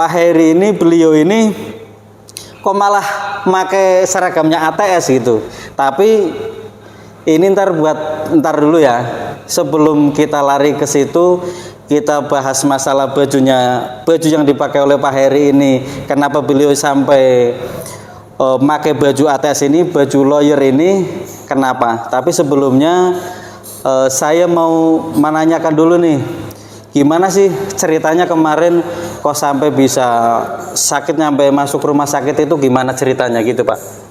Pak Heri ini, beliau ini kok malah pakai seragamnya ATS gitu. Tapi ini ntar dulu ya. Sebelum kita lari ke situ, kita bahas masalah baju yang dipakai oleh Pak Heri ini. Kenapa beliau sampai pakai baju ATS ini, baju lawyer ini, kenapa? Tapi sebelumnya saya mau menanyakan dulu nih, gimana sih ceritanya kemarin kok sampai bisa sakit sampai masuk rumah sakit, itu gimana ceritanya gitu Pak?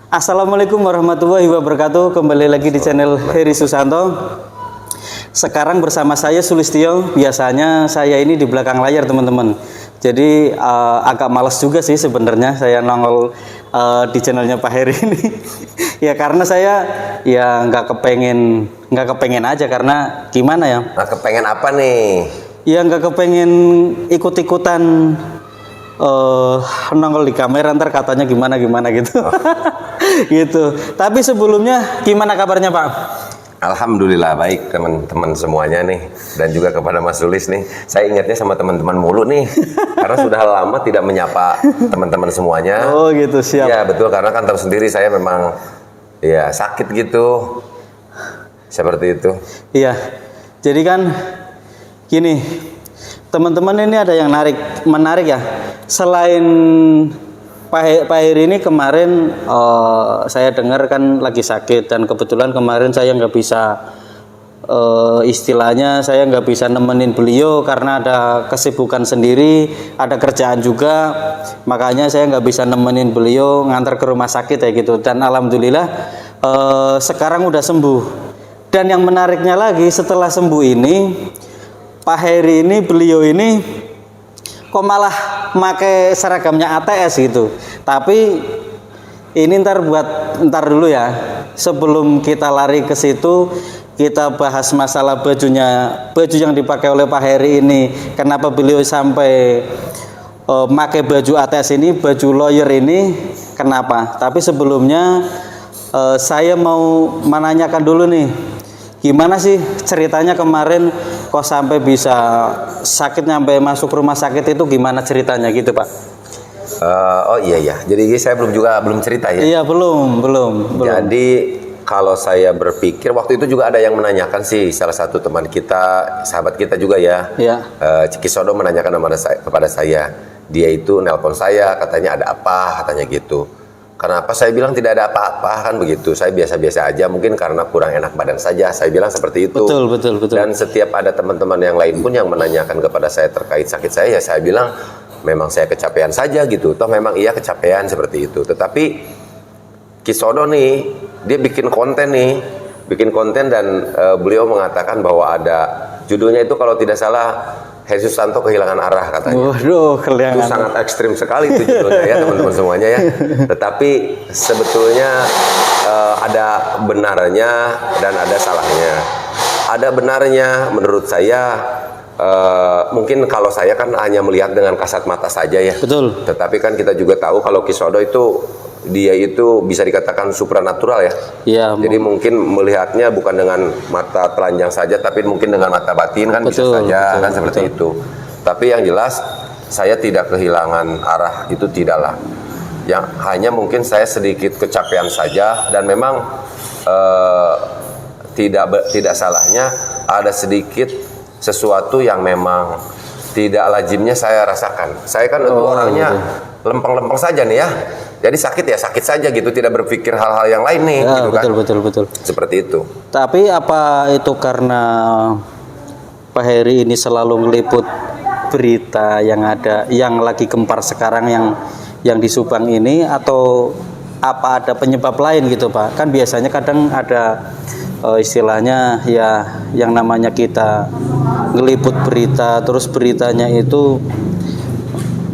Assalamualaikum warahmatullahi wabarakatuh. Kembali lagi di channel Heri Susanto. Sekarang bersama saya Sulistyo. Biasanya saya ini di belakang layar teman-teman. Jadi agak malas juga sih sebenarnya saya nongol di channelnya Pak Heri ini. Ya karena saya ya nggak kepengen aja, karena gimana ya? Nggak kepengen apa nih? Ya nggak kepengen ikut-ikutan nongol di kamera, ntar katanya gimana gitu. Gitu. Tapi sebelumnya gimana kabarnya Pak? Alhamdulillah baik teman-teman semuanya nih, dan juga kepada Mas Sulis nih. Saya ingatnya sama teman-teman mulu nih, karena sudah lama tidak menyapa teman-teman semuanya. Oh gitu, siap. Ya betul, karena kan tahu sendiri saya memang ya sakit gitu, seperti itu. Iya. Jadi kan gini, teman-teman, ini ada yang menarik ya. Selain Pak Heri ini kemarin saya dengar kan lagi sakit, dan kebetulan kemarin saya nggak bisa istilahnya saya nggak bisa nemenin beliau karena ada kesibukan sendiri, ada kerjaan juga, makanya saya nggak bisa nemenin beliau ngantar ke rumah sakit ya gitu. Dan alhamdulillah sekarang udah sembuh. Dan yang menariknya lagi, setelah sembuh ini Pak Heri ini, beliau ini kok malah pakai seragamnya ATS gitu. Tapi ini ntar dulu ya. Sebelum kita lari ke situ, kita bahas masalah baju yang dipakai oleh Pak Heri ini. Kenapa beliau sampai pakai baju ATS ini, baju lawyer ini, kenapa? Tapi sebelumnya saya mau menanyakan dulu nih, gimana sih ceritanya kemarin kok sampai bisa sakit sampai masuk rumah sakit, itu gimana ceritanya gitu Pak? Oh iya, jadi saya belum cerita ya? Iya belum. Jadi kalau saya berpikir, waktu itu juga ada yang menanyakan sih, salah satu teman kita, sahabat kita juga ya, Ciki Sodo menanyakan kepada saya. Dia itu nelpon saya, katanya ada apa, katanya gitu. Kenapa? Saya bilang tidak ada apa-apa, kan begitu. Saya biasa-biasa aja, mungkin karena kurang enak badan saja. Saya bilang seperti itu. Betul. Dan setiap ada teman-teman yang lain pun yang menanyakan kepada saya terkait sakit saya, ya saya bilang memang saya kecapean saja gitu. Toh memang iya kecapean seperti itu. Tetapi Kisodo nih, dia bikin konten dan beliau mengatakan bahwa ada judulnya itu kalau tidak salah, Heri Susanto kehilangan arah katanya. Waduh, itu sangat ekstrim sekali itu judulnya ya teman-teman semuanya ya. Tetapi sebetulnya ada benarnya dan ada salahnya. Ada benarnya menurut saya, mungkin kalau saya kan hanya melihat dengan kasat mata saja ya. Betul. Tetapi kan kita juga tahu kalau Kisodo itu dia itu bisa dikatakan supranatural ya. Iya. Jadi mungkin melihatnya bukan dengan mata telanjang saja, tapi mungkin dengan mata batin kan bisa saja kan seperti itu. Tapi yang jelas saya tidak kehilangan arah, itu tidaklah. Yang hanya mungkin saya sedikit kecapean saja, dan memang tidak salahnya ada sedikit sesuatu yang memang tidak lazimnya saya rasakan. Saya kan itu orangnya lempeng-lempeng saja nih ya. Jadi sakit ya sakit saja gitu, tidak berpikir hal-hal yang lain nih ya, gitu kan. Betul. Seperti itu. Tapi apa itu karena Pak Heri ini selalu meliput berita yang lagi gempar sekarang yang di Subang ini, atau apa ada penyebab lain gitu Pak? Kan biasanya kadang ada istilahnya ya yang namanya kita ngeliput berita, terus beritanya itu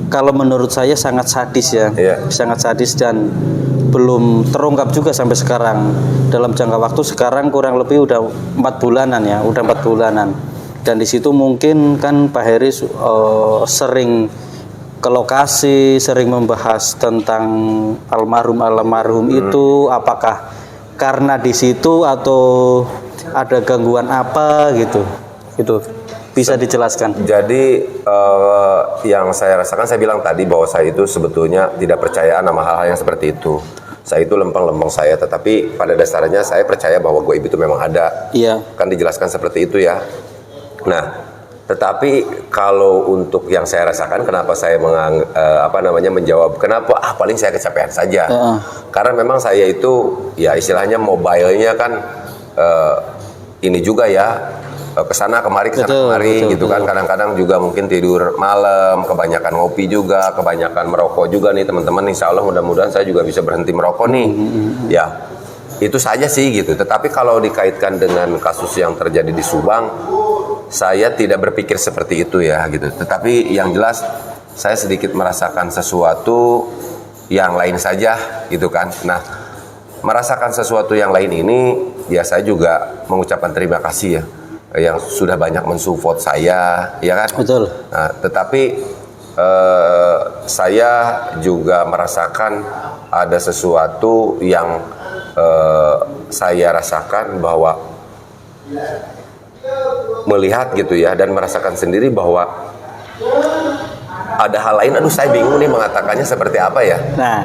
kalau menurut saya sangat sadis ya, sangat sadis dan belum terungkap juga sampai sekarang. Dalam jangka waktu sekarang kurang lebih udah 4 bulanan ya, udah 4 bulanan. Dan di situ mungkin kan Pak Heri sering ke lokasi, sering membahas tentang almarhum itu, apakah karena di situ atau ada gangguan apa gitu, itu bisa dijelaskan. Jadi yang saya rasakan, saya bilang tadi bahwa saya itu sebetulnya tidak percaya sama hal-hal yang seperti itu. Saya itu lempeng-lempeng saya, tetapi pada dasarnya saya percaya bahwa gaib itu memang ada. Iya. Kan dijelaskan seperti itu ya. Nah, tetapi kalau untuk yang saya rasakan, kenapa saya menjawab kenapa paling saya kecapean saja. Karena memang saya itu ya istilahnya mobile-nya kan ini juga ya, kesana kemari gitu kan. Kadang-kadang juga mungkin tidur malam, kebanyakan ngopi juga, kebanyakan merokok juga nih teman-teman. Insya Allah mudah-mudahan saya juga bisa berhenti merokok nih. Ya, itu saja sih gitu. Tetapi kalau dikaitkan dengan kasus yang terjadi di Subang, saya tidak berpikir seperti itu ya gitu. Tetapi yang jelas saya sedikit merasakan sesuatu yang lain saja gitu kan. Nah, merasakan sesuatu yang lain ini ya saya juga mengucapkan terima kasih ya yang sudah banyak mensupport saya, ya kan? Betul. Nah, tetapi saya juga merasakan ada sesuatu yang saya rasakan bahwa melihat gitu ya dan merasakan sendiri bahwa ada hal lain. Aduh, saya bingung nih mengatakannya seperti apa ya. Nah,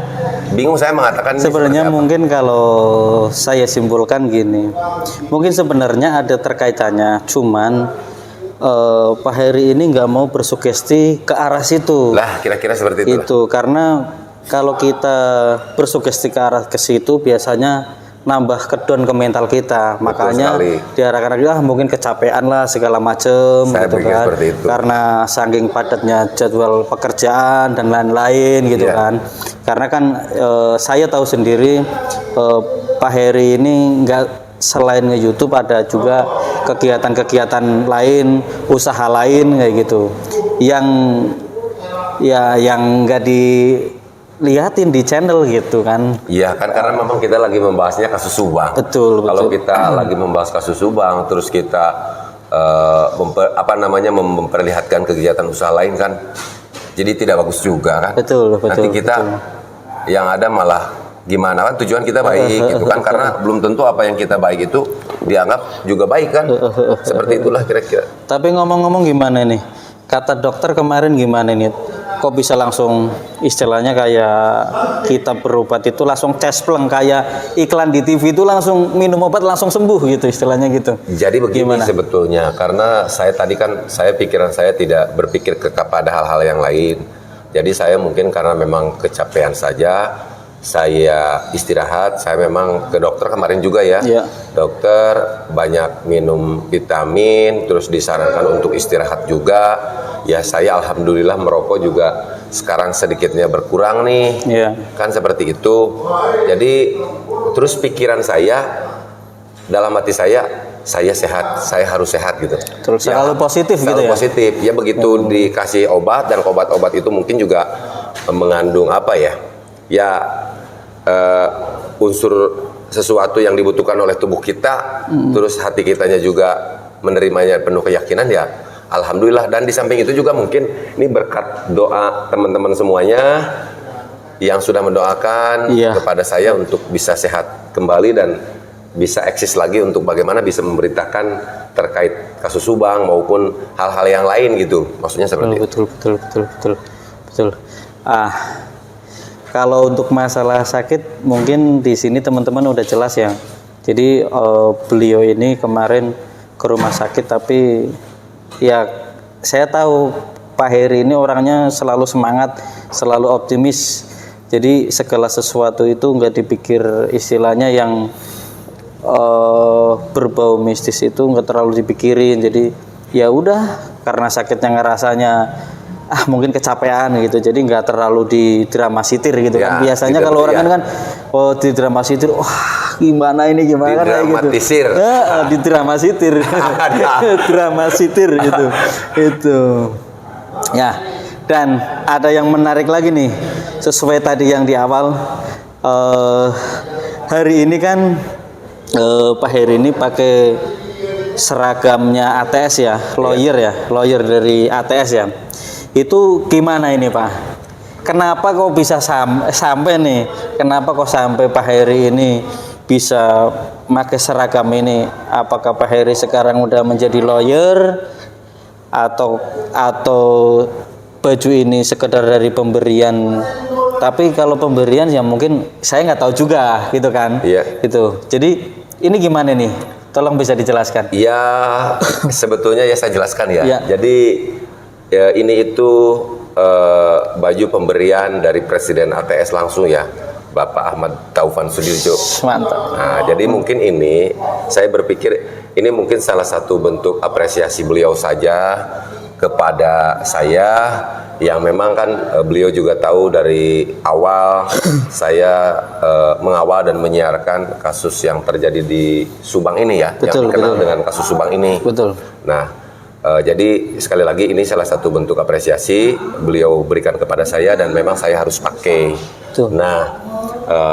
bingung saya mengatakan sebenarnya mungkin kalau saya simpulkan gini, mungkin sebenarnya ada terkaitannya, cuman Pak Heri ini nggak mau bersugesti ke arah situ. Lah, kira-kira seperti itu. Itu karena kalau kita bersugesti ke arah ke situ biasanya nambah kedon ke mental kita. Betul, makanya diarahkan mungkin kecapean lah segala macem gitu kan. Karena saking padatnya jadwal pekerjaan dan lain-lain gitu kan. Karena kan saya tahu sendiri Pak Heri ini nggak selain nge-YouTube ada juga kegiatan-kegiatan lain, usaha lain kayak gitu. Yang nggak dilihatin di channel gitu kan. Iya kan, karena memang kita lagi membahasnya kasus Subang. Betul. Kalau kita lagi membahas kasus Subang terus kita memperlihatkan kegiatan usaha lain kan jadi tidak bagus juga kan. Betul. Nanti kita yang ada malah gimana kan, tujuan kita baik gitu kan, karena belum tentu apa yang kita baik itu dianggap juga baik kan. Seperti itulah kira-kira. Tapi ngomong-ngomong gimana nih? Kata dokter kemarin gimana nih? Kok bisa langsung istilahnya kayak kita berobat itu langsung cespleng kayak iklan di TV itu langsung minum obat langsung sembuh gitu istilahnya gitu. Jadi begini sebetulnya, karena saya tadi kan pikiran saya tidak berpikir kepada hal-hal yang lain. Jadi saya mungkin karena memang kecapean saja, saya istirahat. Saya memang ke dokter kemarin juga ya. Dokter banyak minum vitamin, terus disarankan untuk istirahat juga. Ya saya alhamdulillah merokok juga sekarang sedikitnya berkurang nih. Kan seperti itu. Jadi terus pikiran saya, dalam hati saya sehat, saya harus sehat gitu. Terus selalu positif gitu ya. Positif. Ya begitu dikasih obat, dan obat-obat itu mungkin juga mengandung apa ya? Ya unsur sesuatu yang dibutuhkan oleh tubuh kita, terus hati kitanya juga menerimanya penuh keyakinan ya. Alhamdulillah. Dan di samping itu juga mungkin ini berkat doa teman-teman semuanya yang sudah mendoakan kepada saya untuk bisa sehat kembali dan bisa eksis lagi untuk bagaimana bisa memberitakan terkait kasus Subang maupun hal-hal yang lain gitu. Maksudnya seperti itu. Betul. Kalau untuk masalah sakit mungkin di sini teman-teman udah jelas ya. Jadi beliau ini kemarin ke rumah sakit, tapi ya saya tahu Pak Heri ini orangnya selalu semangat, selalu optimis. Jadi segala sesuatu itu nggak dipikir istilahnya yang berbau mistis itu nggak terlalu dipikirin. Jadi ya udah, karena sakitnya ngerasanya mungkin kecapean gitu, jadi nggak terlalu didramastir gitu Ya, kan. Biasanya kalau orang kan oh didramastir, wah gimana ini gimana Didramatisir. gitu. Didramastir. Dramastir itu. Ya, dan ada yang menarik lagi nih, sesuai tadi yang di awal. Hari ini kan Pak Heri ini pakai seragamnya ATS ya, lawyer dari ATS ya. Itu gimana ini Pak? Kenapa kok bisa sampai nih? Kenapa kok sampai Pak Heri ini bisa pakai seragam ini? Apakah Pak Heri sekarang udah menjadi lawyer atau baju ini sekedar dari pemberian? Tapi kalau pemberian ya mungkin saya nggak tahu juga gitu kan. Iya. Gitu. Jadi ini gimana nih? Tolong bisa dijelaskan. Ya, sebetulnya ya saya jelaskan ya. Ya. Jadi ya, ini itu baju pemberian dari Presiden ATS langsung ya, Bapak Ahmad Taufan Sudirjo. Mantap. Nah, jadi mungkin ini saya berpikir ini mungkin salah satu bentuk apresiasi beliau saja kepada saya, yang memang kan beliau juga tahu dari awal saya mengawal dan menyiarkan kasus yang terjadi di Subang ini ya, Betul, yang dikenal betul. dengan kasus Subang ini. Betul. Nah, jadi sekali lagi ini salah satu bentuk apresiasi beliau berikan kepada saya dan memang saya harus pakai. Betul. Nah,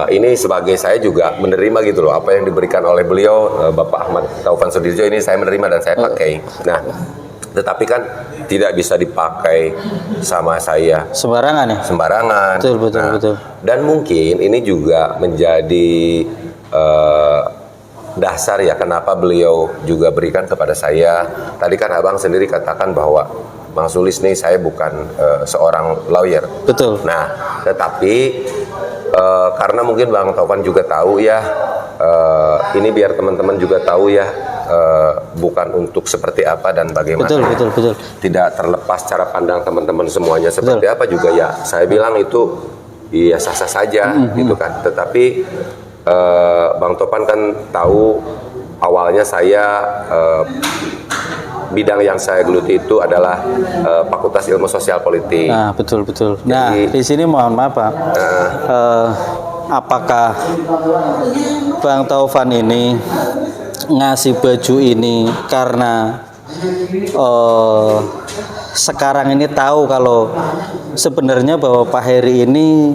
ini sebagai saya juga menerima gitu loh apa yang diberikan oleh beliau, Bapak Ahmad Taufan Sudirjo, ini saya menerima dan saya pakai. Nah, tetapi kan tidak bisa dipakai sama saya Sembarangan ya? sembarangan. Betul, betul, betul. Dan mungkin ini juga menjadi dasar ya kenapa beliau juga berikan kepada saya. Tadi kan Abang sendiri katakan bahwa Bang Sulis nih saya bukan seorang lawyer. Betul. Nah, tetapi karena mungkin Bang Taufan juga tahu ya, ini biar teman-teman juga tahu ya, bukan untuk seperti apa dan bagaimana. Betul. Tidak terlepas cara pandang teman-teman semuanya seperti apa juga ya. Saya bilang itu ya sah-sah saja gitu kan. Tetapi Bang Taufan kan tahu awalnya saya bidang yang saya geluti itu adalah Fakultas Ilmu Sosial Politik. Nah, betul. Nah, di sini mohon maaf Pak. Apakah Bang Taufan ini ngasih baju ini karena sekarang ini tahu kalau sebenarnya bahwa Pak Heri ini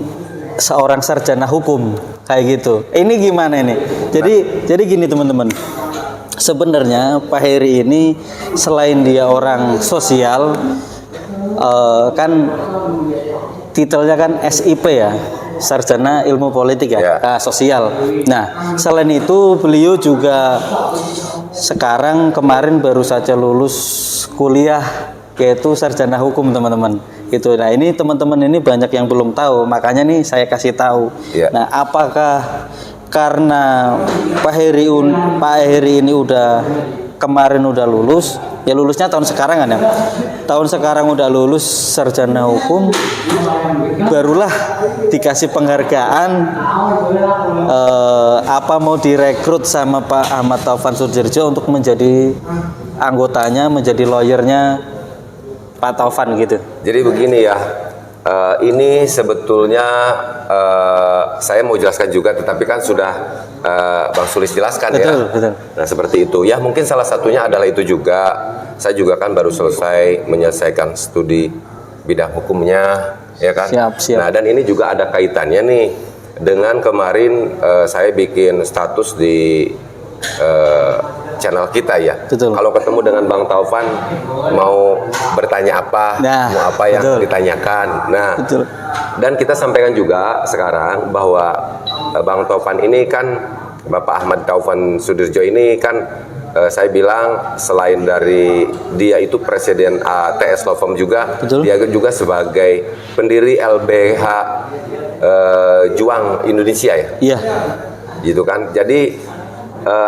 seorang sarjana hukum kayak gitu. Ini gimana ini? Jadi gini teman-teman. Sebenarnya Pak Heri ini selain dia orang sosial, kan titelnya kan SIP ya, Sarjana Ilmu Politik ya, sosial. Nah, selain itu beliau juga sekarang kemarin baru saja lulus kuliah yaitu Sarjana Hukum teman-teman. Gitu. Nah, ini teman-teman ini banyak yang belum tahu, makanya nih saya kasih tahu. Nah, apakah karena Pak Heri ini kemarin udah lulus, ya lulusnya tahun sekarang kan ya. Tahun sekarang udah lulus sarjana hukum, barulah dikasih penghargaan apa mau direkrut sama Pak Ahmad Taufan Sudirjo untuk menjadi anggotanya, menjadi lawyernya Pak Taufan gitu. Jadi begini ya. Ini sebetulnya saya mau jelaskan juga, tetapi kan sudah Bang Sulis jelaskan betul. Nah seperti itu. Ya mungkin salah satunya adalah itu juga. Saya juga kan baru selesai menyelesaikan studi bidang hukumnya, ya kan. Siap. Nah dan ini juga ada kaitannya nih dengan kemarin saya bikin status di channel kita ya. Betul. Kalau ketemu dengan Bang Taufan mau bertanya apa, mau apa yang ditanyakan. Nah, betul. Dan kita sampaikan juga sekarang bahwa Bang Taufan ini kan, Bapak Ahmad Taufan Sudirjo ini kan saya bilang selain dari dia itu Presiden ATS Law Firm juga, betul. Dia juga sebagai pendiri LBH Juang Indonesia ya. Iya. Gitu kan. Jadi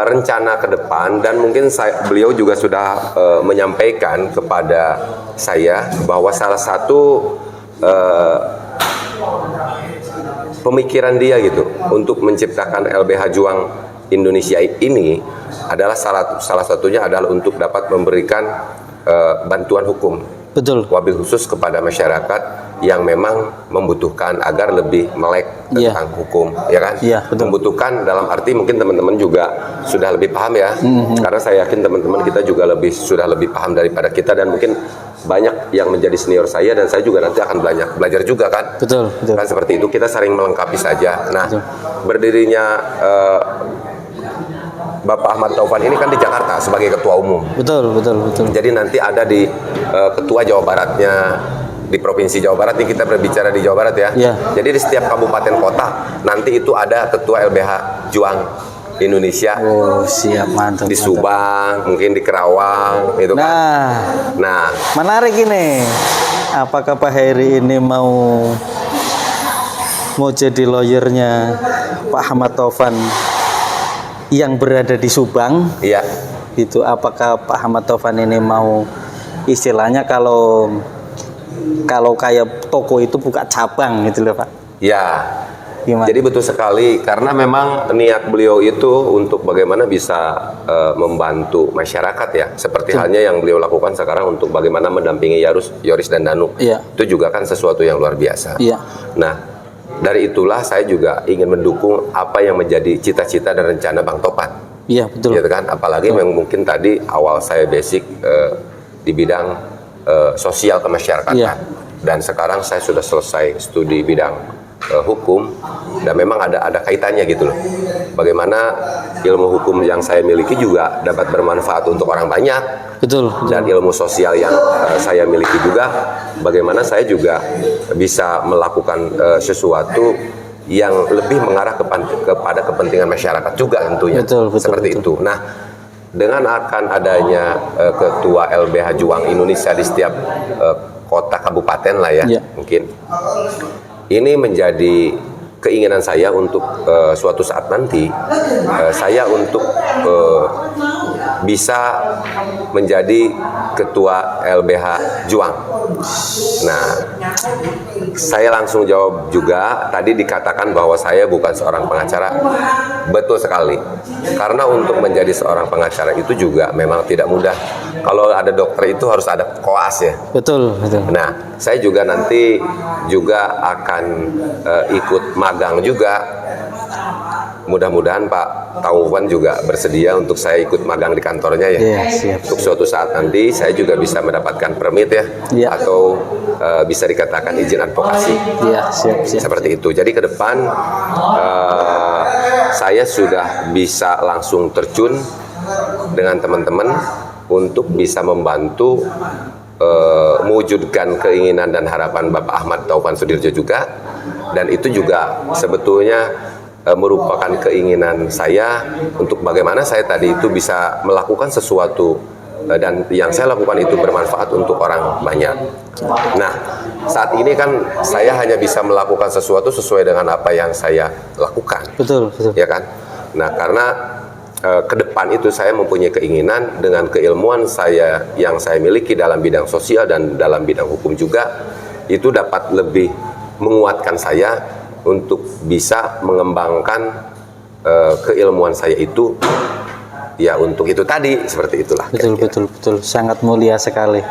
rencana ke depan dan mungkin beliau juga sudah menyampaikan kepada saya bahwa salah satu pemikiran dia gitu untuk menciptakan LBH Juang Indonesia ini adalah salah satunya adalah untuk dapat memberikan bantuan hukum Betul. Wabil khusus kepada masyarakat yang memang membutuhkan agar lebih melek tentang hukum, ya kan? Betul. Membutuhkan dalam arti mungkin teman-teman juga sudah lebih paham ya, karena saya yakin teman-teman kita juga sudah lebih paham daripada kita, dan mungkin banyak yang menjadi senior saya, dan saya juga nanti akan belajar juga kan? Betul. Kan seperti itu, kita saling melengkapi saja. Nah, berdirinya Bapak Ahmad Taufan ini kan di Jakarta sebagai ketua umum. Betul. Jadi nanti ada di ketua Jawa Baratnya, di Provinsi Jawa Barat nih, kita berbicara di Jawa Barat ya. Jadi di setiap kabupaten kota nanti itu ada ketua LBH Juang Indonesia. Oh, siap, mantap. Di Subang, mungkin di Kerawang itu kan. Nah, menarik ini. Apakah Pak Heri ini mau jadi lawyernya Pak Ahmad Taufan yang berada di Subang? Iya. Itu apakah Pak Ahmad Taufan ini mau istilahnya kalau kayak toko itu buka cabang gitu loh Pak? Ya. Gimana? Jadi betul sekali, karena memang niat beliau itu untuk bagaimana bisa membantu masyarakat ya, seperti halnya yang beliau lakukan sekarang untuk bagaimana mendampingi Yoris dan Danu. Itu juga kan sesuatu yang luar biasa. Nah, dari itulah saya juga ingin mendukung apa yang menjadi cita-cita dan rencana Bang Topan. Iya, betul. Gitu kan? Apalagi memang mungkin tadi awal saya basic di bidang sosial kemasyarakatan, dan sekarang saya sudah selesai studi bidang hukum, dan memang ada kaitannya gitu loh. Bagaimana ilmu hukum yang saya miliki juga dapat bermanfaat untuk orang banyak. Betul. Dan ilmu sosial yang saya miliki juga, bagaimana saya juga bisa melakukan sesuatu yang lebih mengarah kepada kepentingan masyarakat juga tentunya. Betul. Seperti itu. Nah, dengan akan adanya ketua LBH Juang Indonesia di setiap kota kabupaten lah ya, mungkin ini menjadi keinginan saya untuk suatu saat nanti saya untuk bisa menjadi ketua LBH Juang. Nah, saya langsung jawab juga, tadi dikatakan bahwa saya bukan seorang pengacara. Betul sekali. Karena untuk menjadi seorang pengacara itu juga memang tidak mudah. Kalau ada dokter itu harus ada koas ya. Betul. Nah, saya juga nanti juga akan ikut magang juga. Mudah-mudahan Pak Taufan juga bersedia untuk saya ikut magang di kantornya ya. Siap. Untuk suatu saat nanti saya juga bisa mendapatkan permit ya, atau bisa dikatakan izin advokasi. Siap. Seperti itu. Jadi ke depan saya sudah bisa langsung terjun dengan teman-teman untuk bisa membantu mewujudkan keinginan dan harapan Bapak Ahmad Taufan Sudirjo juga, dan itu juga sebetulnya merupakan keinginan saya untuk bagaimana saya tadi itu bisa melakukan sesuatu dan yang saya lakukan itu bermanfaat untuk orang banyak. Nah, saat ini kan saya hanya bisa melakukan sesuatu sesuai dengan apa yang saya lakukan. Betul. Ya kan? Nah, karena ke depan itu saya mempunyai keinginan dengan keilmuan saya yang saya miliki dalam bidang sosial dan dalam bidang hukum juga, itu dapat lebih menguatkan saya untuk bisa mengembangkan keilmuan saya itu ya, untuk itu tadi, seperti itulah. Betul, sangat mulia sekali.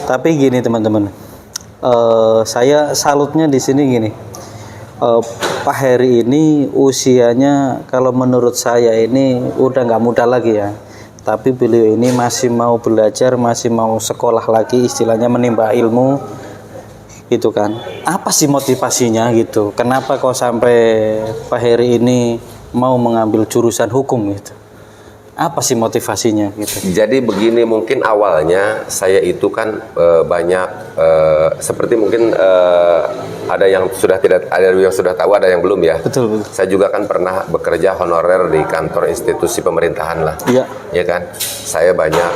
Tapi gini teman-teman, saya salutnya di sini gini, Pak Heri ini usianya kalau menurut saya ini udah nggak muda lagi ya, tapi beliau ini masih mau belajar, masih mau sekolah lagi, istilahnya menimba ilmu gitu kan. Apa sih motivasinya gitu? Kenapa kok sampai Pak Heri ini mau mengambil jurusan hukum gitu? Apa sih motivasinya gitu? Jadi begini, mungkin awalnya saya itu kan banyak seperti mungkin ada yang sudah tahu, ada yang belum ya. Betul. Saya juga kan pernah bekerja honorer di kantor institusi pemerintahan lah. Ya kan. Saya banyak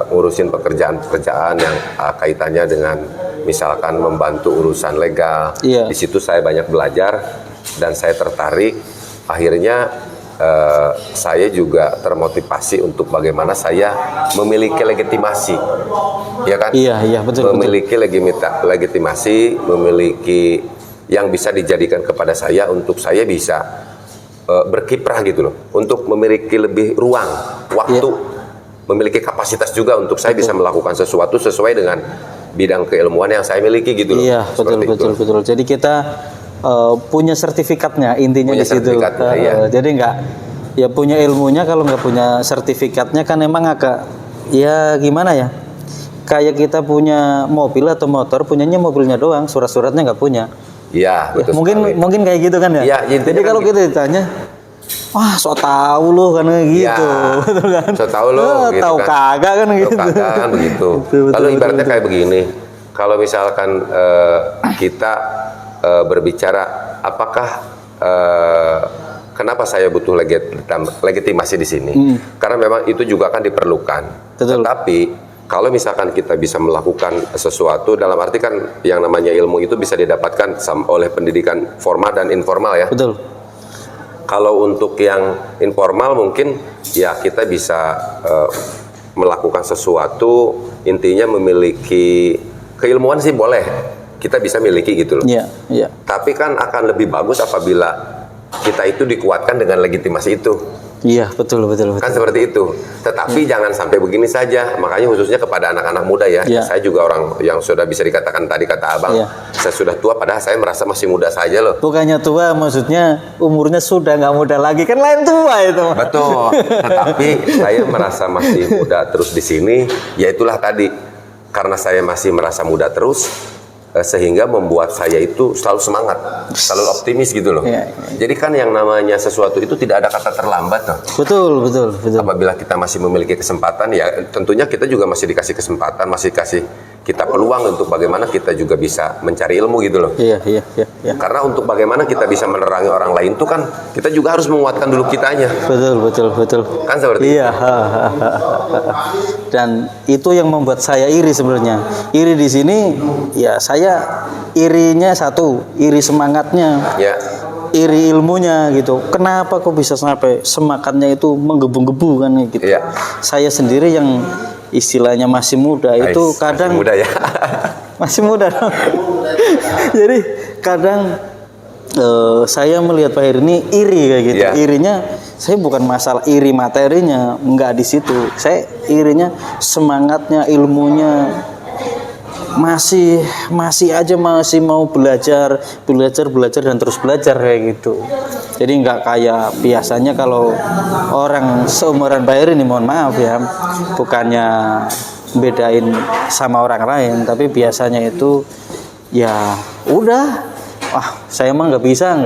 ngurusin pekerjaan-pekerjaan yang kaitannya dengan misalkan membantu urusan legal. Di situ saya banyak belajar dan saya tertarik. Akhirnya saya juga termotivasi untuk bagaimana saya memiliki legitimasi, ya kan? Iya, betul. Memiliki legitimasi, memiliki yang bisa dijadikan kepada saya untuk saya bisa berkiprah gitu loh, untuk memiliki lebih ruang, waktu, memiliki kapasitas juga untuk saya bisa melakukan sesuatu sesuai dengan bidang keilmuan yang saya miliki gitu loh. Iya, betul. Jadi kita punya sertifikatnya, intinya punya di situ. Iya. Jadi nggak ya punya ilmunya, kalau nggak punya sertifikatnya kan emang agak ya gimana ya? Kayak kita punya mobil atau motor, punyanya mobilnya doang, surat-suratnya nggak punya. Iya, betul. Mungkin kayak gitu kan ya. Iya, jadi kalau kita ditanya, wah, so tahu lo kan gitu, ya, betul kan? So tahu lo, gitu tahu kan. kagak kan gitu. Kagak kan begitu. Lalu ibaratnya kayak begini, kalau misalkan kita berbicara, apakah kenapa saya butuh legitimasi di sini? Karena memang itu juga kan diperlukan. Betul. Tetapi kalau misalkan kita bisa melakukan sesuatu, dalam arti kan yang namanya ilmu itu bisa didapatkan oleh pendidikan formal dan informal ya. Betul. Kalau untuk yang informal mungkin ya kita bisa melakukan sesuatu, intinya memiliki keilmuan sih boleh, kita bisa miliki gitu loh. Iya, iya. Tapi kan akan lebih bagus apabila kita itu dikuatkan dengan legitimasi itu. Iya, betul. Kan seperti itu. Tetapi jangan sampai begini saja. Makanya khususnya kepada anak-anak muda ya. Saya juga orang yang sudah bisa dikatakan tadi kata Abang, saya sudah tua padahal saya merasa masih muda saja loh. Bukannya tua, maksudnya umurnya sudah nggak muda lagi, kan lain tua itu. Betul. Tetapi saya merasa masih muda terus di sini. Ya itulah tadi. Karena saya masih merasa muda terus, sehingga membuat saya itu selalu semangat, selalu optimis gitu loh. Jadi kan yang namanya sesuatu itu tidak ada kata terlambat loh. Betul. Apabila kita masih memiliki kesempatan, ya tentunya kita juga masih dikasih kesempatan, masih kasih kita peluang untuk bagaimana kita juga bisa mencari ilmu gitu loh. Iya. Karena untuk bagaimana kita bisa menerangi orang lain itu kan kita juga harus menguatkan dulu kitanya. Betul. Kan seperti itu. Dan itu yang membuat saya iri sebenarnya. Iri di sini ya saya irinya satu, iri semangatnya. Ya. Iri ilmunya gitu. Kenapa kok bisa sampai semangatnya itu menggebu-gebu kan gitu. Ya. Saya sendiri yang istilahnya masih muda itu kadang masih muda ya. masih muda. Jadi kadang saya melihat Pak Heri ini iri kayak gitu. Irinya saya bukan masalah iri materinya, enggak di situ. Saya irinya semangatnya, ilmunya masih mau belajar dan terus belajar kayak gitu. Jadi nggak kayak biasanya kalau orang seumuran Pak Heri ini, mohon maaf ya, bukannya bedain sama orang lain, tapi biasanya itu ya udah, saya emang nggak bisa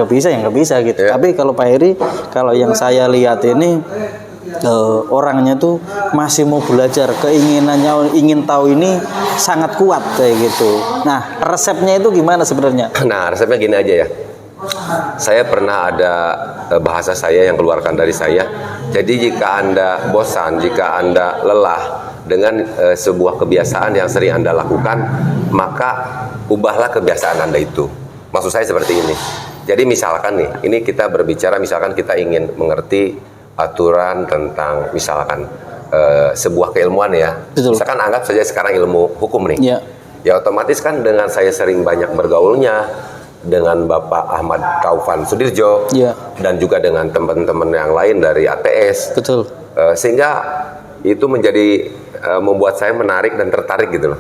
gitu. Tapi kalau Pak Heri, kalau yang saya lihat ini orangnya tuh masih mau belajar, keinginannya ingin tahu ini sangat kuat kayak gitu. Nah, resepnya itu gimana sebenarnya? Nah, resepnya gini aja ya. Saya pernah ada bahasa saya yang keluarkan dari saya. Jadi jika Anda bosan, jika Anda lelah dengan sebuah kebiasaan yang sering Anda lakukan, maka ubahlah kebiasaan Anda itu. Maksud saya seperti ini. Jadi misalkan nih, ini kita berbicara, misalkan kita ingin mengerti aturan tentang misalkan sebuah keilmuan ya. Betul. Misalkan anggap saja sekarang ilmu hukum nih. Ya otomatis kan dengan saya sering banyak bergaulnya dengan Bapak Ahmad Taufan Sudirjo dan juga dengan teman-teman yang lain dari ATS. Betul. Sehingga itu menjadi membuat saya menarik dan tertarik gitu loh.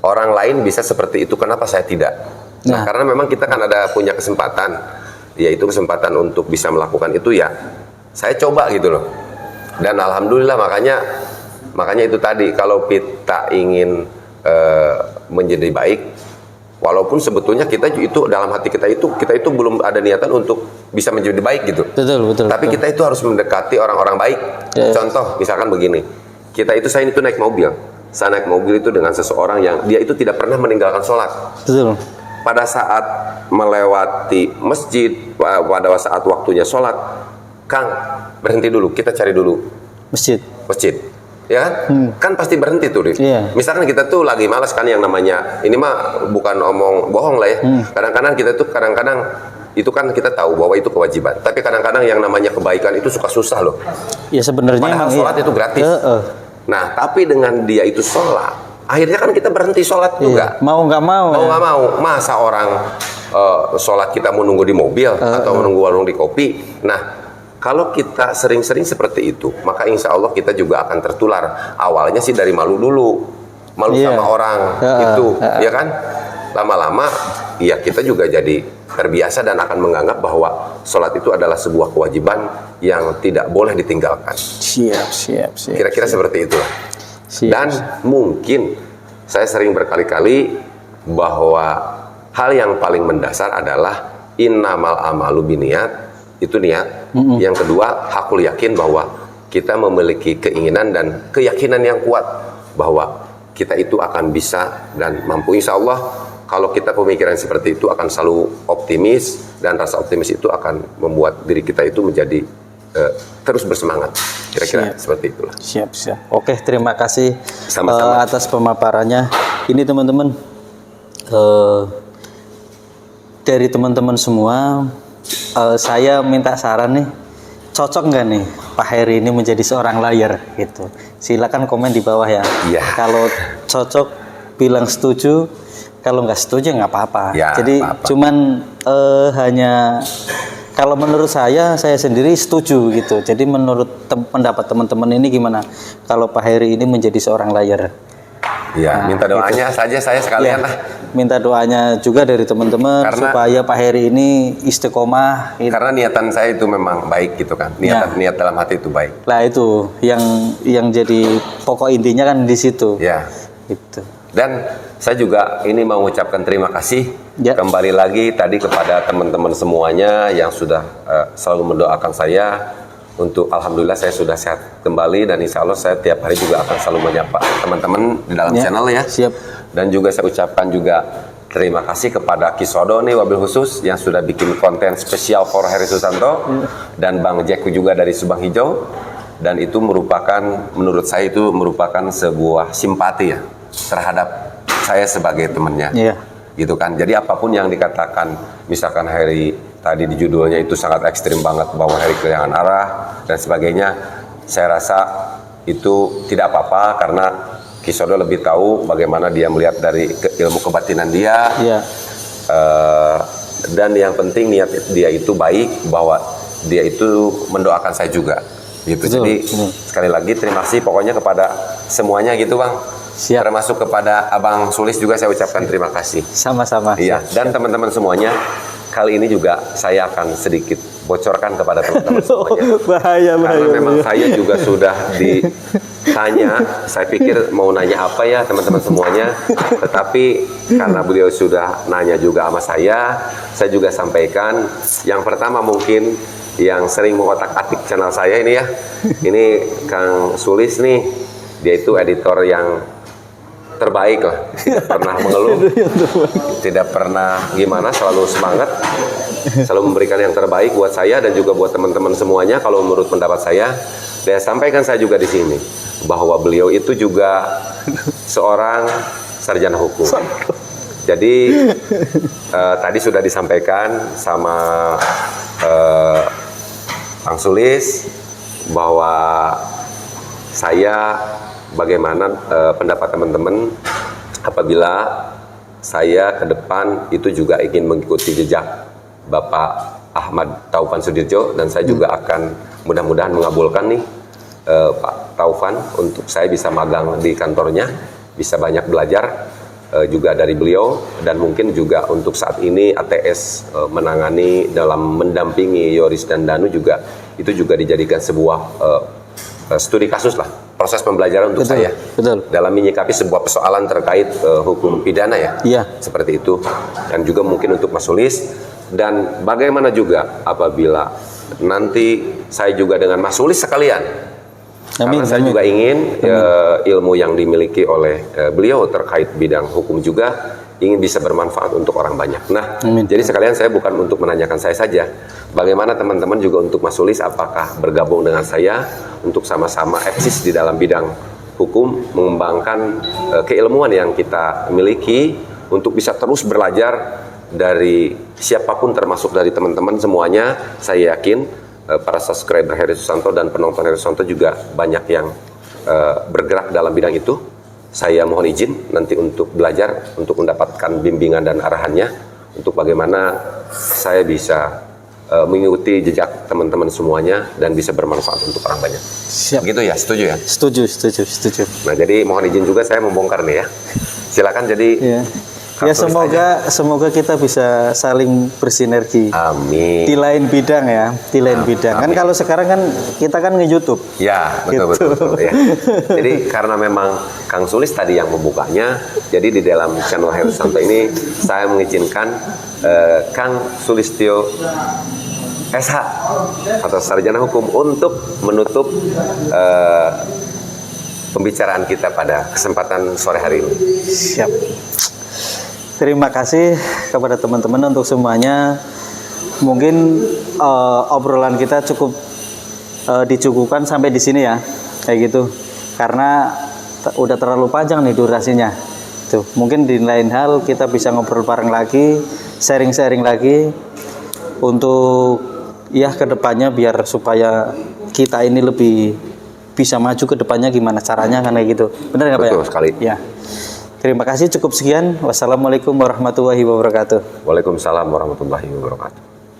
Orang lain bisa seperti itu, kenapa saya tidak? Nah, karena memang kita kan ada punya kesempatan, yaitu kesempatan untuk bisa melakukan itu ya. Saya coba gitu loh. Dan alhamdulillah makanya itu tadi, kalau kita ingin menjadi baik, walaupun sebetulnya kita itu dalam hati kita itu belum ada niatan untuk bisa menjadi baik gitu. Betul. Tapi kita itu harus mendekati orang-orang baik. Contoh misalkan begini, saya itu naik mobil. Saya naik mobil itu dengan seseorang yang dia itu tidak pernah meninggalkan sholat. Betul. Pada saat melewati masjid, pada saat waktunya sholat, Kang, berhenti dulu, kita cari dulu masjid. Ya kan? Kan pasti berhenti tuh. Misalkan kita tuh lagi malas kan, yang namanya ini mah bukan omong bohong lah ya. Kadang-kadang itu kan kita tahu bahwa itu kewajiban. Tapi kadang-kadang yang namanya kebaikan itu suka susah loh. Ya sebenarnya padahal sholat itu gratis. Nah, tapi dengan dia itu sholat, akhirnya kan kita berhenti sholat juga. Mau nggak mau. Masa orang sholat kita mau nunggu di mobil atau menunggu warung di kopi. Nah, kalau kita sering-sering seperti itu, maka insya Allah kita juga akan tertular. Awalnya sih dari malu dulu. malu sama orang itu, ya kan? Lama-lama, ya kita juga jadi terbiasa dan akan menganggap bahwa sholat itu adalah sebuah kewajiban yang tidak boleh ditinggalkan. Siap. Kira-kira seperti itulah. Dan mungkin saya sering berkali-kali bahwa hal yang paling mendasar adalah innamal amalu biniat, itu niat. Yang kedua, hakul yakin, bahwa kita memiliki keinginan dan keyakinan yang kuat bahwa kita itu akan bisa dan mampu. Insya Allah kalau kita pemikiran seperti itu akan selalu optimis, dan rasa optimis itu akan membuat diri kita itu menjadi terus bersemangat. Kira-kira seperti itulah. Siap. Oke, terima kasih sama-sama atas pemaparannya. Ini teman-teman, dari teman-teman semua, saya minta saran nih, cocok nggak nih Pak Heri ini menjadi seorang lawyer gitu? Silakan komen di bawah ya. Kalau cocok bilang setuju, kalau nggak setuju nggak apa-apa. Jadi cuman hanya kalau menurut saya sendiri setuju gitu. Jadi menurut pendapat teman-teman ini gimana? Kalau Pak Heri ini menjadi seorang lawyer? Minta doanya gitu saja saya sekalian lah. Minta doanya juga dari teman-teman supaya Pak Heri ini istiqomah. Gitu. Karena niatan saya itu memang baik gitu kan. Niat dalam hati itu baik. Lah itu yang jadi pokok intinya kan di situ. Gitu. Dan saya juga ini mau mengucapkan terima kasih kembali lagi tadi kepada teman-teman semuanya yang sudah selalu mendoakan saya untuk, alhamdulillah saya sudah sehat kembali, dan insya Allah saya tiap hari juga akan selalu menyapa teman-teman di dalam channel ya. Dan juga saya ucapkan juga terima kasih kepada Kisodo nih wabil khusus yang sudah bikin konten spesial for Heri Susanto dan Bang Jack juga dari Subang Hijau, dan itu merupakan, menurut saya itu merupakan sebuah simpati ya terhadap saya sebagai temannya. Gitu kan. Jadi apapun yang dikatakan, misalkan Heri tadi di judulnya itu sangat ekstrim banget bahwa Heri kehilangan arah dan sebagainya, saya rasa itu tidak apa-apa, karena Kisodo lebih tahu bagaimana dia melihat dari ilmu kebatinan dia. Dan yang penting niat dia itu baik, bahwa dia itu mendoakan saya juga gitu. Jadi sekali lagi terima kasih pokoknya kepada semuanya gitu Bang. Termasuk kepada Abang Sulis juga saya ucapkan terima kasih. Sama-sama. Dan teman-teman semuanya, kali ini juga saya akan sedikit bocorkan kepada teman-teman semuanya. Bahaya. Karena memang saya juga sudah ditanya, saya pikir mau nanya apa ya teman-teman semuanya, tetapi karena beliau sudah nanya juga sama saya juga sampaikan. Yang pertama mungkin yang sering mengotak-atik channel saya ini ya, ini Kang Sulis nih, dia itu editor yang terbaik lah, tidak pernah mengeluh, tidak pernah gimana, selalu semangat, selalu memberikan yang terbaik buat saya dan juga buat teman-teman semuanya. Kalau menurut pendapat saya sampaikan saya juga di sini bahwa beliau itu juga seorang sarjana hukum. Jadi tadi sudah disampaikan sama Kang Sulis bahwa saya bagaimana pendapat teman-teman apabila saya ke depan itu juga ingin mengikuti jejak Bapak Ahmad Taufan Sudirjo, dan saya juga akan mudah-mudahan mengabulkan nih Pak Taufan untuk saya bisa magang di kantornya, bisa banyak belajar juga dari beliau, dan mungkin juga untuk saat ini ATS menangani dalam mendampingi Yoris dan Danu juga, itu juga dijadikan sebuah studi kasus lah, proses pembelajaran untuk saya dalam menyikapi sebuah persoalan terkait hukum pidana ya, seperti itu. Dan juga mungkin untuk Mas Sulis, dan bagaimana juga apabila nanti saya juga dengan Mas Sulis sekalian, karena saya juga ingin ilmu yang dimiliki oleh beliau terkait bidang hukum juga ingin bisa bermanfaat untuk orang banyak. Nah, jadi sekalian saya bukan untuk menanyakan saya saja, bagaimana teman-teman juga untuk Mas Sulis, apakah bergabung dengan saya untuk sama-sama eksis di dalam bidang hukum, mengembangkan keilmuan yang kita miliki untuk bisa terus belajar dari siapapun, termasuk dari teman-teman semuanya. Saya yakin para subscriber Heri Susanto dan penonton Heri Susanto juga banyak yang bergerak dalam bidang itu. Saya mohon izin nanti untuk belajar, untuk mendapatkan bimbingan dan arahannya, untuk bagaimana saya bisa mengikuti jejak teman-teman semuanya dan bisa bermanfaat untuk orang banyak. Siap. Begitu ya, setuju ya? Setuju. Nah, jadi mohon izin juga saya membongkar nih ya. Silakan jadi. Ya, ya semoga kita bisa saling bersinergi. Amin. Di lain bidang ya, di lain bidang. Kan kalau sekarang kan kita kan nge-YouTube. Ya, betul ya. Jadi karena memang Kang Sulis tadi yang membukanya, jadi di dalam channel Heru Santo ini saya mengizinkan Kang Sulistyo SH atau sarjana hukum untuk menutup pembicaraan kita pada kesempatan sore hari ini. Siap. Terima kasih kepada teman-teman untuk semuanya. Mungkin obrolan kita cukup dicukupkan sampai di sini ya, kayak gitu. Karena udah terlalu panjang nih durasinya. Tuh, mungkin di lain hal kita bisa ngobrol bareng lagi, sharing-sharing lagi untuk ya kedepannya biar supaya kita ini lebih bisa maju ke depannya gimana caranya kan kayak gitu. Benar nggak Pak? Betul sekali. Ya. Terima kasih, cukup sekian. Wassalamualaikum warahmatullahi wabarakatuh. Waalaikumsalam warahmatullahi wabarakatuh.